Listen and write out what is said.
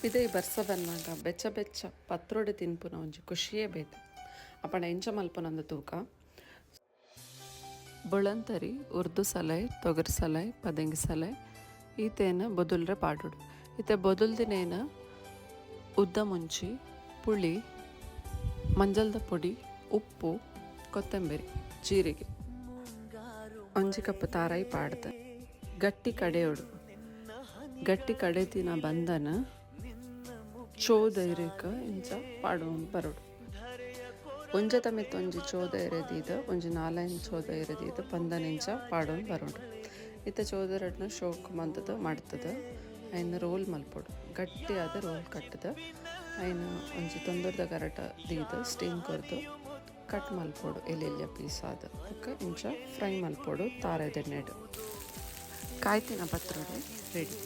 ಇದೇ ಬರ್ಸ ಬನ್ನಾಗ ಬೆಚ್ಚ ಬೆಚ್ಚ ಪತ್ರೊಡೆ ತಿನ್ಪುನ ಒಂಜಿ ಖುಷಿಯೇ ಬೇತೆ. ಅಪಂಡ ಎಂಚ ಮಲ್ಪುನಂದ ತೂಕ ಬುಳಂತರಿ ಉರ್ದು ಸಲೈ ತೊಗರಿ ಸಲೈ ಪದಂಗಿ ಸಲೈ ಈತೇನ ಬೊದುಲ್ರೆ ಪಾಡುಡು. ಈತೆ ಬೊದುಲ್ದಿನೇನ ಉದ್ದ ಮುಂಚಿ ಪುಳಿ ಮಂಜಲ್ದ ಪುಡಿ ಉಪ್ಪು ಕೊತ್ತಂಬರಿ ಜೀರಿಗೆ ಒಂಜಿ ಕಪ್ ತಾರಾಯಿ ಪಾಡ್ದೆ ಗಟ್ಟಿ ಕಡೆಯೋಡು. ಗಟ್ಟಿ ಕಡೆತಿನ ಬಂದನ ಚೋದೈರೇಕ ಇಂಚ ಪಾಡುವಂದು ಬರೋಡು. ಒಂಜ ತಮೆತ್ ಒಂಜಿ ಚೋದ ಎರೆದೀದ ಒಂಜಿ 4-5 ಚೋದ ಎರೆದೀದ 15 ಇಂಚ ಪಾಡುವಂದು ಬರೋಡು. ಇತ್ತ ಚೋದರಡ್ನ ಶೋಕ್ ಮಂತದ ಮಾಡ್ತದ ಅಯ್ನ ರೋಲ್ ಮಲ್ಪೊಡು. ಗಟ್ಟಿ ಆದ ರೋಲ್ ಕಟ್ಟದ ಅಯ್ನ ಒಂಜಿ ತೊಂದರ್ದ ಗರಟ ದೀದ ಸ್ಟೀಮ್ ಕೊರ್ದು ಕಟ್ ಮಲ್ಪೊಡು ಎಲೆಲ್ಯ ಪೀಸ್ ಆದ ಬೊಕ್ಕ ಇಂಚ ಫ್ರೈ ಮಲ್ಪೊಡು ತಾರೆದೆಣ್ಣೆಡು. ಕಾಯ್ತಿನ ಪತ್ರೊಡೆ ರೆಡಿ.